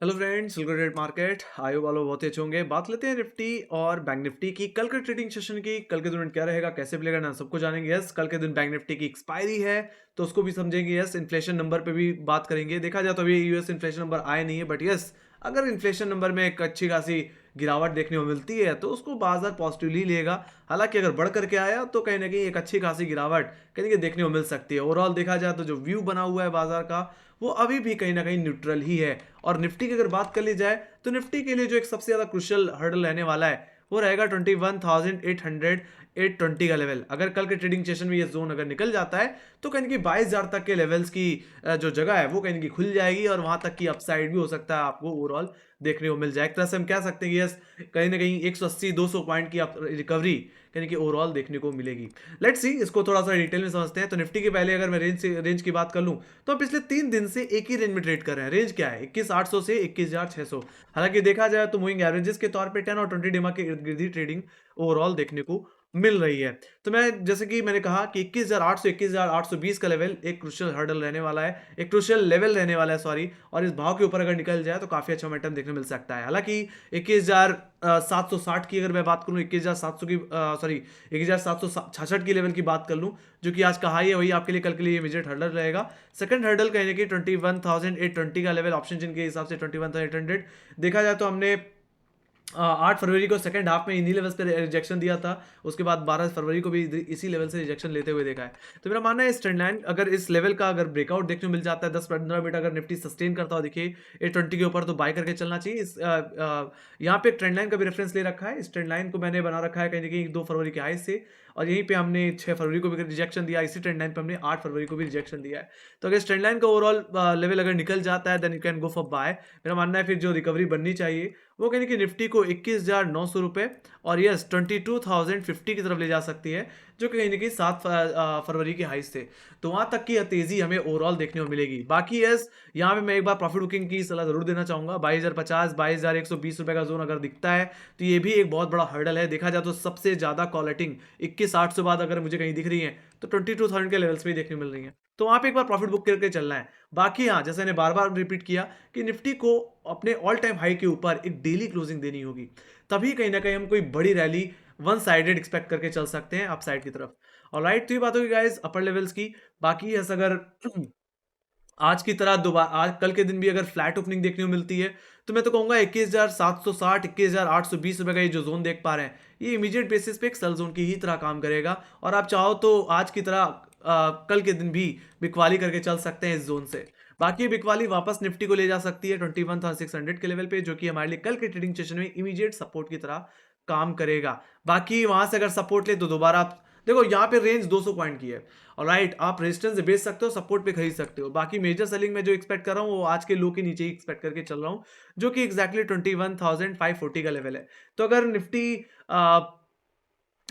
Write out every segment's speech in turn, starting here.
Hello friends, welcome to market. आयो वालों बहुत ही अच्छे होंगे। बात लेते हैं निफ्टी और बैंक निफ्टी की। कल के ट्रेडिंग सेशन की, कल के दिन क्या रहेगा, कैसे प्ले करना, सबको जानेंगे। यस, कल के दिन बैंक निफ्टी की एक्सपायरी है तो उसको भी समझेंगे। यस, इन्फ्लेशन नंबर पे भी बात करेंगे। देखा जाए तो अभी यूएस इन्फ्लेशन नंबर आए नहीं है, बट यस, अगर इन्फ्लेशन नंबर में एक अच्छी खासी गिरावट देखने को मिलती है तो उसको बाजार पॉजिटिवली लेगा। हालांकि अगर बढ़ करके आया तो कहीं ना कहीं एक अच्छी खासी गिरावट कहीं ना कहीं देखने को मिल सकती है। ओवरऑल देखा जाए तो जो व्यू बना हुआ है बाजार का, वो अभी भी कहीं ना कहीं न्यूट्रल ही है। और निफ्टी की अगर बात कर ली जाए तो निफ्टी के लिए जो एक सबसे ज्यादा क्रुशियल हर्डल रहने वाला है वो रहेगा 21,800 820 का लेवल। अगर कल के ट्रेडिंग सेशन में ये जोन अगर निकल जाता है तो कहीं कि 22,000 तक के लेवल्स की जो जगह है वो कहीं की खुल जाएगी और वहां तक की अपसाइड भी हो सकता है आपको ओवरऑल देखने को मिल जाए। एक तरह से हम कह सकते हैं कि यस, कहीं ना कहीं 180 200 पॉइंट की रिकवरी कहीं कि ओवरऑल देखने को मिलेगी। लेट्स सी, इसको थोड़ा सा डिटेल में समझते हैं। तो निफ्टी के पहले अगर मैं रेंज की बात कर लूं तो पिछले 3 दिन से एक ही रेंज में ट्रेड कर रहे हैं। रेंज क्या है? 21,800 से 21,600। हालांकि देखा जाए तो मूविंग एवरेजेस के तौर पे 10 और 20 डिमा के इर्द गिर्द ही ट्रेडिंग ओवरऑल देखने को मिल रही है। तो मैं जैसे कि मैंने कहा कि 21,800 21,820 का लेवल एक क्रुशियल हर्डल रहने वाला है, एक क्रुशियल लेवल रहने वाला है, सॉरी। और इस भाव के ऊपर अगर निकल जाए तो काफी अच्छा मोमेंटम देखने को मिल सकता है। हालांकि 21,760 की अगर मैं बात करूं, 21,700 की, सॉरी, 21,766 की लेवल की बात कर लूं, जो कि आज का हाई है, वही आपके लिए कल के लिए इमीडिएट हर्डल रहेगा। सेकंड हर्डल कहने की 21,820 का लेवल, ऑप्शन जिनके हिसाब से 21,800 देखा जाए तो हमने 8 फरवरी को सेकंड हाफ में इन्हीं लेवल्स पे रिजेक्शन दिया था। उसके बाद 12 फरवरी को भी इसी लेवल से रिजेक्शन लेते हुए देखा है। तो मेरा मानना है इस ट्रेंड लाइन, अगर इस लेवल का अगर ब्रेकआउट देखने को मिल जाता है 10-15 मिनट अगर निफ्टी सस्टेन करता हो, देखिए 820 के ऊपर, तो बाय करके चलना चाहिए। यहाँ पे एक ट्रेंड लाइन का भी रेफरेंस ले रखा है। इस ट्रेंड लाइन को मैंने बना रखा है कहीं ना कहीं 2 फरवरी के हाई से, और यहीं पे हमने 6 फरवरी को भी रिजेक्शन दिया। इसी ट्रेंड लाइन पे हमने 8 फरवरी को भी रिजेक्शन दिया है। तो अगर इस ट्रेंड लाइन का ओवरऑल लेवल अगर निकल जाता है then you can go for buy. मेरा मानना है फिर जो रिकवरी बननी चाहिए वो कहने की निफ्टी को 21,900 रुपए और यस 22,050 की तरफ ले जा सकती है, जो कि कहीं ना कहीं 7 फरवरी की हाई से। तो वहां तक की तेजी हमें ओवरऑल देखने को मिलेगी। बाकी यस, यहाँ पे मैं एक बार प्रॉफिट बुकिंग की सलाह जरूर देना चाहूंगा। 22,050 22,120 रुपए का जोन अगर दिखता है तो ये भी एक बहुत बड़ा हर्डल है। देखा जाए तो सबसे ज्यादा कॉलेटिंग 21,800 से बाद अगर मुझे कहीं दिख रही है तो 22,000 के लेवल्स पे देखने को मिल रही है। तो वहां पे एक बार प्रॉफिट बुक करके चलना है। बाकी हाँ, जैसे मैंने बार बार रिपीट किया कि निफ्टी को अपने ऑल टाइम हाई के ऊपर एक डेली क्लोजिंग देनी होगी, तभी कहीं ना कहीं हम कोई बड़ी रैली वन साइडेड एक्सपेक्ट करके चल सकते हैं अपसाइड की तरफ। ऑलराइट, तो ये बात होगी गाइस अपर लेवल्स की। बाकी ऐसा अगर आज की तरह दोबारा आज कल के दिन भी अगर फ्लैट ओपनिंग देखने को मिलती है तो मैं तो कहूंगा 21,760 21,820 रुपए का ये जो जोन देख पा रहे हैं, ये इमीडिएट बेसिस पे एक सेल जोन की ही तरह काम करेगा। और आप चाहो तो आज की तरह कल के दिन भी बिकवाली करके चल सकते हैं इस जोन से। बाकी बिकवाली वापस निफ्टी को ले जा सकती है 21,600 के लेवल पे, जो कि हमारे लिए कल के ट्रेडिंग सेशन में इमीडिएट सपोर्ट की तरह काम करेगा। बाकी वहां से अगर सपोर्ट ले तो दोबारा देखो यहाँ पे रेंज 200 पॉइंट की है। ऑलराइट, आप रेजिस्टेंस से बेच सकते हो, सपोर्ट पे खरीद सकते हो। बाकी मेजर सेलिंग में जो एक्सपेक्ट कर रहा हूँ वो आज के लो के नीचे ही एक्सपेक्ट करके चल रहा हूँ, जो कि एक्जैक्टली 21,540 का लेवल है। तो अगर निफ्टी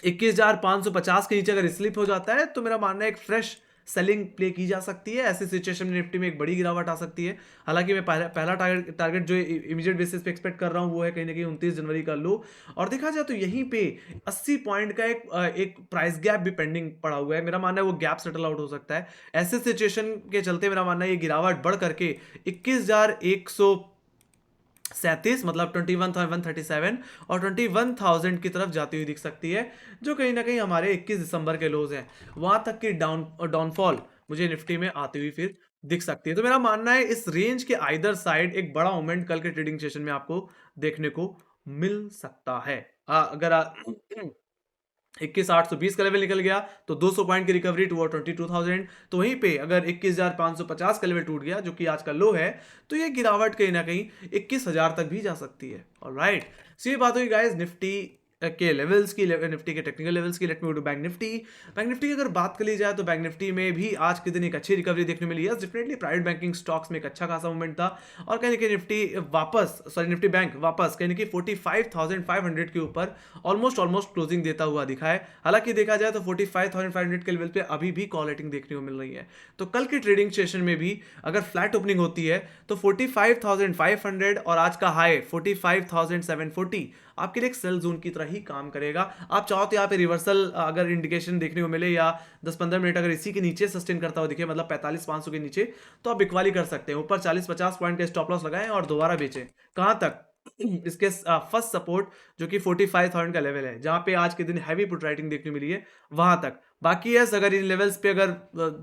21,550 के नीचे अगर स्लिप हो जाता है तो मेरा मानना है एक फ्रेश सेलिंग प्ले की जा सकती है। ऐसी सिचुएशन में निफ्टी में एक बड़ी गिरावट आ सकती है। हालांकि मैं पहला टारगेट जो इमीडिएट बेसिस पे एक्सपेक्ट कर रहा हूं वो है कहीं ना कहीं 29 जनवरी का लो। और देखा जाए तो यहीं पे 80 पॉइंट का एक प्राइस गैप भी पेंडिंग पड़ा हुआ है। मेरा मानना है वो गैप सेटल आउट हो सकता है। ऐसे सिचुएशन के चलते मेरा मानना है ये गिरावट बढ़ करके 21,137 मतलब 21,137 और 21,000 की तरफ जाती हुई दिख सकती है, जो कहीं ना कहीं हमारे 21 दिसंबर के लोज हैं। वहां तक की डाउनफॉल मुझे निफ्टी में आती हुई फिर दिख सकती है। तो मेरा मानना है इस रेंज के आइदर साइड एक बड़ा मूवमेंट कल के ट्रेडिंग सेशन में आपको देखने को मिल सकता है। अगर 21,820 का लेवल निकल गया तो 200 पॉइंट की रिकवरी टू 22,000। तो वहीं पे अगर 21,550 का लेवल टूट गया, जो कि आज का लो है, तो ये गिरावट कहीं ना कहीं 21,000 तक भी जा सकती है। ऑलराइट, सो ये बात हुई गाइस निफ्टी के लेवल्स की, निफ्टी के टेक्निकल लेवल्स की। Let me go to bank Nifty. Bank Nifty की अगर बात कर ली जाए तो बैंक निफ्टी में भी आज के दिन एक अच्छी रिकवरी देखने मिली है। डेफिनेटली प्राइवेट बैंकिंग स्टॉक्स में एक अच्छा खासा मूवमेंट था और कहीं ना कहीं निफ्टी बैंक वापस कहीं ना कहीं 45,500 के ऊपर ऑलमोस्ट क्लोजिंग देता हुआ दिखा है। हालांकि देखा जाए तो 45,500 के लेवल पे अभी भी कॉल रेटिंग देखने को मिल रही है। तो कल की ट्रेडिंग सेशन में भी अगर फ्लैट ओपनिंग होती है तो 45,500 और आज का हाई 45,740 आपके लिए एक सेल जोन की तरह ही काम करेगा। आप चाहो तो यहाँ पे रिवर्सल अगर इंडिकेशन देखने को मिले या 10-15 मिनट अगर इसी के नीचे सस्टेन करता हुआ दिखे, मतलब 45,500 के नीचे, तो आप बिकवाली कर सकते हैं। ऊपर 40-50 पॉइंट के स्टॉप लॉस लगाएं और दोबारा बेचें। कहाँ तक? इसके फर्स्ट सपोर्ट जो कि 45,000 का लेवल है, जहां पे आज के दिन हैवी पुट राइटिंग देखने मिली है, वहां तक। बाकी यस, अगर इन लेवल्स पे अगर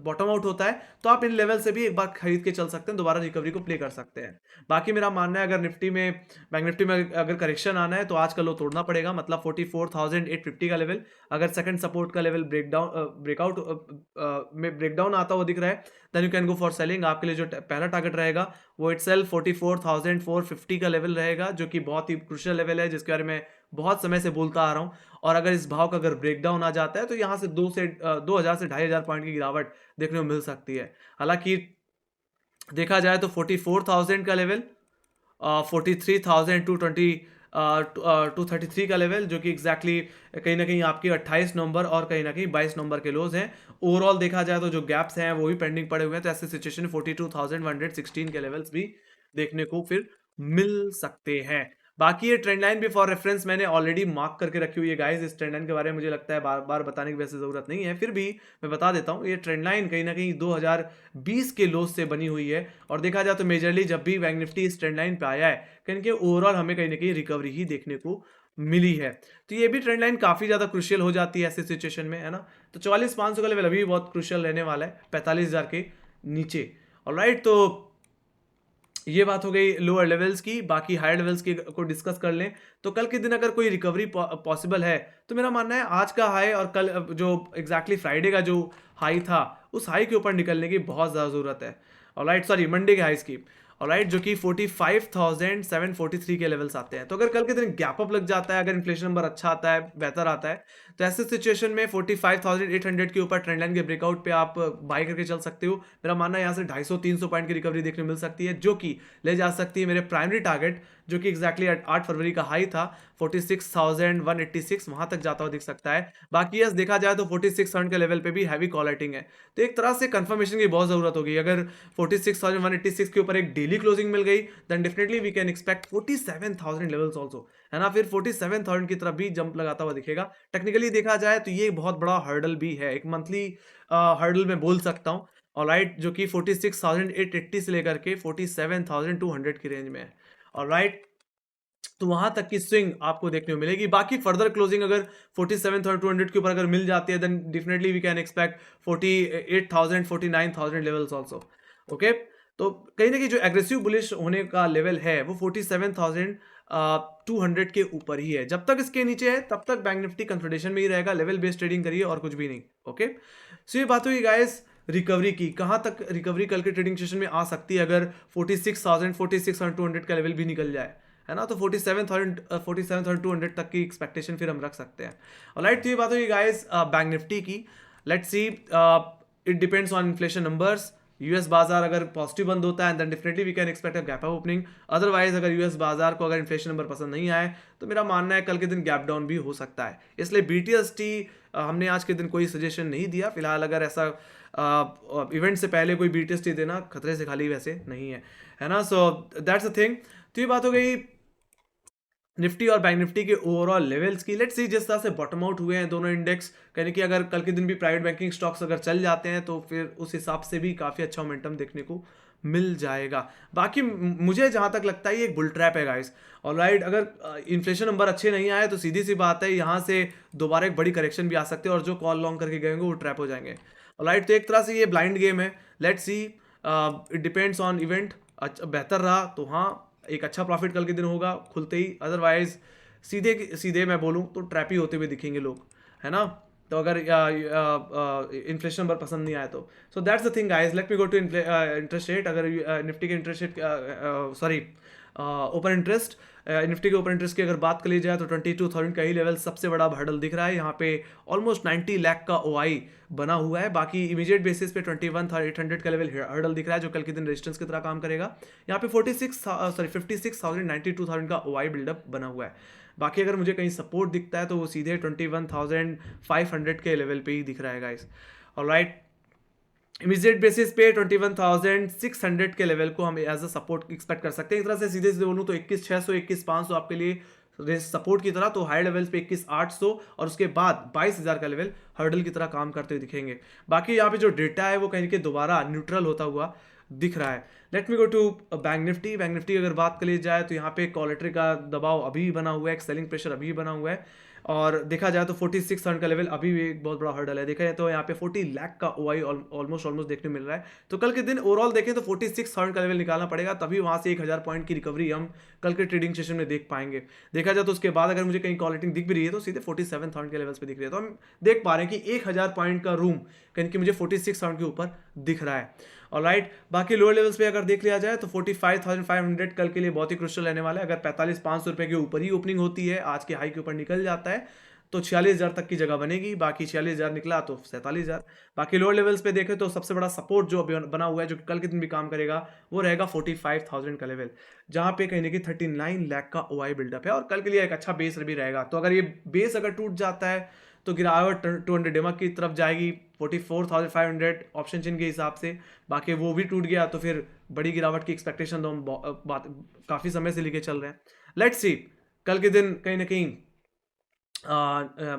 बॉटम आउट होता है तो आप इन लेवल से भी एक बार खरीद के चल सकते हैं, दोबारा रिकवरी को प्ले कर सकते हैं। बाकी मेरा मानना है अगर निफ्टी में, बैंक निफ्टी में अगर करेक्शन आना है तो आज का लो तोड़ना पड़ेगा, मतलब 44,850 का लेवल। अगर सेकंड सपोर्ट का लेवल ब्रेकआउट में ब्रेकडाउन आता हुआ दिख रहा है, then you can go for selling. आपके लिए जो पहला टारगेट रहेगा वो इटसेल्फ 44,450 का लेवल रहेगा, जो कि बहुत ही क्रूशियल लेवल है, जिसके बारे में बहुत समय से बोलता आ रहा हूं। और अगर इस भाव का अगर ब्रेकडाउन आ जाता है तो यहां से 2,000 से 2,500 पॉइंट की गिरावट देखने को मिल सकती है। हालांकि देखा जाए तो 44,000 का लेवल, 43,220 233 का लेवल, जो कि एग्जैक्टली कहीं ना कहीं आपकी 28 नवंबर और कहीं ना कहीं 22 नवंबर के लोज हैं। ओवरऑल देखा जाए तो जो गैप्स हैं वो भी पेंडिंग पड़े हुए हैं, तो ऐसे सिचुएशन में 42,116 के लेवल्स भी देखने को फिर मिल सकते हैं। बाकी ये ट्रेंड लाइन भी फॉर रेफरेंस मैंने ऑलरेडी मार्क करके रखी हुई है गाइस। इस ट्रेंड लाइन के बारे में मुझे लगता है बार बार बताने की वैसे जरूरत नहीं है, फिर भी मैं बता देता हूँ। ये ट्रेंड लाइन कहीं ना कहीं 2020 के लोज से बनी हुई है, और देखा जाए तो मेजरली जब भी बैंक निफ्टी इस ट्रेंड लाइन पे आया है, कहीं कि ओवरऑल हमें कहीं ना कहीं रिकवरी ही देखने को मिली है। तो ये भी ट्रेंड लाइन काफी ज्यादा क्रुशियल हो जाती है ऐसे सिचुएशन में, है ना। तो 44,500 का लेवल अभी भी बहुत क्रुशियल रहने वाला है, 45,000 के नीचे। ऑलराइट, तो ये बात हो गई लोअर लेवल्स की। बाकी हायर लेवल्स की को डिस्कस कर लें तो कल के दिन अगर कोई रिकवरी पॉसिबल है तो मेरा मानना है आज का हाई और कल जो एग्जैक्टली फ्राइडे का जो हाई था, उस हाई के ऊपर निकलने की बहुत ज़्यादा ज़रूरत है। ऑलराइट, सॉरी, मंडे के हाइस की। ऑलराइट, जो कि 45,743 के लेवल्स आते हैं। तो अगर कल के दिन गैप अप लग जाता है, अगर इन्फ्लेशन नंबर अच्छा आता है, बेहतर आता है, तो ऐसे सिचुएशन में 45,800 के ऊपर ट्रेंड लाइन के ब्रेकआउट पे आप बाय करके चल सकते हो। मेरा मानना है यहाँ से 250-300 पॉइंट की रिकवरी देखने को मिल सकती है, जो कि ले जा सकती है मेरे प्राइमरी टारगेट, जो कि एग्जैक्टली 8 फरवरी का हाई था 46,186, वहां तक जाता हुआ दिख सकता है। बाकी यस, देखा जाए तो 46,000 के लेवल पे भी हैवी कॉल राइटिंग है, तो एक तरह से कंफर्मेशन की बहुत जरूरत होगी। अगर 46,186 के ऊपर एक डेली क्लोजिंग मिल गई, then definitely we can expect 47,000 levels also, है ना। फिर 47,000 की तरफ भी जंप लगाता हुआ दिखेगा। टेक्निकली देखा जाए तो ये बहुत बड़ा हर्डल भी है, एक मंथली हर्डल में बोल सकता हूँ। ऑलराइट, जो कि 46,880 से लेकर के 47,200 की रेंज में है। ऑलराइट, तो वहां तक की स्विंग आपको देखने को मिलेगी। बाकी फर्दर क्लोजिंग अगर 47,200 के ऊपर अगर मिल जाती है, then definitely we can expect 48,000 49,000 levels also. Okay, तो कहीं ना कहीं जो एग्रेसिव बुलिश होने का लेवल है वो 47,200 के ऊपर ही है। जब तक इसके नीचे है तब तक बैंक निफ्टी कंसोलिडेशन में ही रहेगा। लेवल बेस्ड ट्रेडिंग करिए और कुछ भी नहीं। ओके, सो ये बात हुई गाइस रिकवरी की। कहां तक रिकवरी कल के ट्रेडिंग सेशन में आ सकती है अगर 46,200 का लेवल भी निकल जाए, है ना। तो 47,200 तक की एक्सपेक्टेशन फिर हम रख सकते हैं। ऑलराइट, तो ये बात हुई गाइस बैंक निफ्टी की। Let's see, it depends on inflation numbers. US बाजार अगर पॉजिटिव बंद होता है then definitely we can expect a gap up opening. Otherwise अगर यूएस बाजार को अगर इन्फ्लेशन नंबर पसंद नहीं आए तो मेरा मानना है कल के दिन गैप डाउन भी हो सकता है। इसलिए बीटीएसटी हमने आज के दिन कोई सजेशन नहीं दिया फिलहाल। अगर ऐसा इवेंट से पहले कोई बीटीएसटी देना खतरे से खाली वैसे नहीं है ना। So that's a thing. तो ये बात हो गई निफ्टी और बैंक निफ्टी के ओवरऑल लेवल्स की। लेट्स सी, जिस तरह से बॉटम आउट हुए हैं दोनों इंडेक्स, यानी कि अगर कल के दिन भी प्राइवेट बैंकिंग स्टॉक्स अगर चल जाते हैं तो फिर उस हिसाब से भी काफ़ी अच्छा मोमेंटम देखने को मिल जाएगा। बाकी मुझे जहां तक लगता है ये एक बुल ट्रैप है गाइस। ऑलराइट, अगर इन्फ्लेशन नंबर अच्छे नहीं आए तो सीधी सी बात है यहाँ से दोबारा एक बड़ी करेक्शन भी आ सकती है, और जो कॉल लॉन्ग करके गए होंगे वो ट्रैप हो जाएंगे। ऑलराइट, तो एक तरह से ये ब्लाइंड गेम है। Let's see, it depends on event. अच्छा बेहतर रहा तो हाँ, एक अच्छा प्रॉफिट कल के दिन होगा खुलते ही। अदरवाइज सीधे सीधे मैं बोलूँ तो ट्रैप ही होते हुए दिखेंगे लोग, है ना। तो अगर इन्फ्लेशन नंबर पसंद नहीं आया तो so that's the thing guys. Let me go to interest rate. अगर निफ्टी के interest rate, sorry, open interest, Nifty के ओपन इंटरेस्ट की अगर बात कर ली जाए तो 22,000 का ही लेवल सबसे बड़ा हर्डल दिख रहा है। यहाँ पे ऑलमोस्ट 90 लाख का ओआई बना हुआ है। बाकी इमीडिएट बेसिस पे 21,800 का लेवल हर्डल दिख रहा है, जो कल के दिन रेजिस्टेंस की तरह काम करेगा। यहाँ पे 56,000 92,000 का ओआई बिल्डअप बना हुआ है। बाकी अगर मुझे कहीं सपोर्ट दिखता है तो वो सीधे 21,500 के लेवल पे ही दिख रहा है गाइस। ऑलराइट, इमीडिएट बेसिस पे 21,600 के लेवल को हम एज अ सपोर्ट एक्सपेक्ट कर सकते हैं। एक तरह से सीधे सीधे बोलूँ तो 21,600 21,500 आपके लिए सपोर्ट की तरह, तो हाई लेवल्स पे 21,800 और उसके बाद 22,000 का लेवल हर्डल की तरह काम करते हुए दिखेंगे। बाकी यहाँ पे जो डेटा है वो कहीं कि दोबारा न्यूट्रल होता हुआ दिख रहा है। Let me go to bank Nifty. Bank Nifty की अगर बात कर ली जाए तो यहाँ पे क्वालिटी का दबाव अभी भी बना हुआ है, एक सेलिंग प्रेशर अभी भी बना हुआ है, और देखा जाए तो 4600 का लेवल अभी भी एक बहुत बड़ा हर्डल है। देखा जाए तो यहाँ पे 40 लाख का ओआई ऑलमोस्ट देखने मिल रहा है। तो कल के दिन ओवरऑल देखें तो 4600 का लेवल निकालना पड़ेगा, तभी वहां से 1000 पॉइंट की रिकवरी हम कल के ट्रेडिंग सेशन में देख पाएंगे। देखा जाए तो उसके बाद अगर मुझे कहीं क्वालिटी दिख भी रही है तो सीधे 47,000 के लेवल्स पे दिख रही है, तो हम देख पा रहे हैं कि 1000 पॉइंट का रूम कहीं कि मुझे 46,000 के ऊपर दिख रहा है। ऑलराइट, बाकी लोअर लेवल्स पे अगर देख लिया जाए तो 45,500 कल के लिए बहुत ही क्रुशियल रहने वाला है। अगर 45,500 रुपए के ऊपर ही ओपनिंग होती है, आज के हाई के ऊपर निकल जाता है, तो 46,000 तक की जगह बनेगी। बाकी 46,000 निकला तो 47,000। बाकी लोअर लेवल्स पे देखें तो सबसे बड़ा सपोर्ट जो अभी बना हुआ है, जो कल के दिन भी काम करेगा, वो रहेगा 45,000 का लेवल, जहां पे कहीं ना कहीं 39 लाख का ओआई बिल्डअप है और कल के लिए एक अच्छा बेस भी रहेगा। तो अगर ये बेस अगर टूट जाता है तो गिरावट 200 डेमा की तरफ जाएगी 44,500 ऑप्शन चेन के हिसाब से। बाकी वो भी टूट गया तो फिर बड़ी गिरावट की एक्सपेक्टेशन तो हम बात काफ़ी समय से लेके चल रहे हैं। लेट्स सी कल के दिन कहीं ना कहीं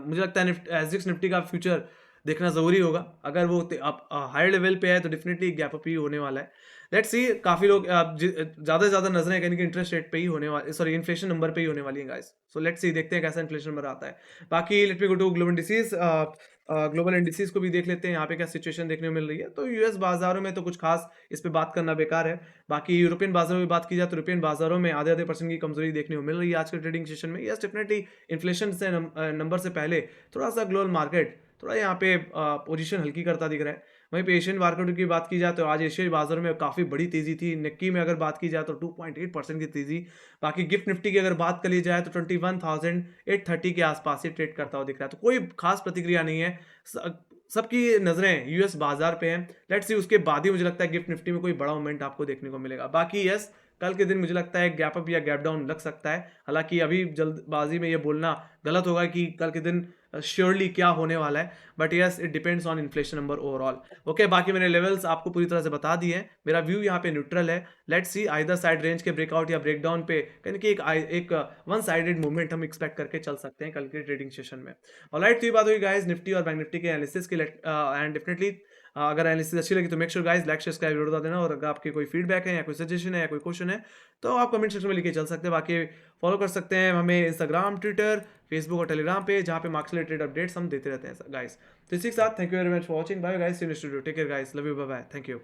मुझे लगता है एसजीएक्स निफ्टी का फ्यूचर देखना ज़रूरी होगा। अगर वो अब हायर लेवल पे है तो डेफिनेटली गैप अप ही होने वाला है। लेट्स सी, काफ़ी लोग ज़्यादा से ज़्यादा नजरें कहीं कि इंटरेस्ट रेट पे ही होने वाली, सॉरी इन्फ्लेशन नंबर पे ही होने वाली है गाइस। सो लेट्स सी, देखते हैं कैसा इन्फ्लेशन नंबर आता है। बाकी let me go to global indices को भी देख लेते हैं यहाँ पे क्या सिचुएशन देखने को मिल रही है। तो यूएस बाजारों में तो कुछ खास इस पे बात करना बेकार है। बाकी यूरोपियन बाजारों में बात की जाए तो यूरोपियन बाजारों में आधे % की कमजोरी देखने को मिल रही है आज के ट्रेडिंग सेशन में। यस, डेफिनेटली इन्फ्लेशन से नंबर से पहले थोड़ा सा ग्लोबल मार्केट थोड़ा यहाँ पे पोजीशन हल्की करता दिख रहा है। वहीं पे एशियन मार्केट की बात की जाए तो आज एशियाई बाजारों में काफ़ी बड़ी तेजी थी। निक्की में अगर बात की जाए तो 2.8% की तेजी। बाकी गिफ्ट निफ्टी की अगर बात कर ली जाए तो 21,830 के आसपास ही ट्रेड करता हुआ दिख रहा है। तो कोई खास प्रतिक्रिया नहीं है, सबकी नज़रें यूएस बाजार पे हैं। लेट्स सी उसके बाद ही मुझे लगता है गिफ्ट निफ्टी में कोई बड़ा मूवमेंट आपको देखने को मिलेगा। बाकी यस, कल के दिन मुझे लगता है गैप अप या गैप डाउन लग सकता है। हालांकि अभी जल्दबाजी में ये बोलना गलत होगा कि कल के दिन श्योरली क्या होने वाला है, but yes it depends on inflation number overall. Okay, बाकी मैंने लेवल्स आपको पूरी तरह से बता दिए हैं। मेरा व्यू यहाँ पे न्यूट्रल है। Let's see either side range के ब्रेकआउट या ब्रेकडाउन पे कहीं कि एक वन साइडेड मूवमेंट हम एक्सपेक्ट करके चल सकते हैं कल के ट्रेडिंग सेशन में। ऑलराइट, तो ये बात हुई गाइस निफ्टी और बैंक निफ्टी के एनालिसिस के एंड डेफिनेटली अगर एनालिसिस अच्छी लगी तो make sure guys like share subscribe जरूर बता देना। और अगर आपके कोई फीडबैक है या कोई सजेशन है या कोई क्वेश्चन है तो आप कमेंट सेक्शन में लिख के चल सकते हैं। बाकी फॉलो कर सकते हैं हमें इंस्टाग्राम, ट्विटर, फेसबुक और टेलीग्राम पे, जहाँ पे मार्क्स रिलेटेड अपडेट्स हम देते रहते हैं गाइस। तो इसी के साथ thank you very much for watching. Bye guys, see you next video. Take care guys, love you, bye bye, thank you.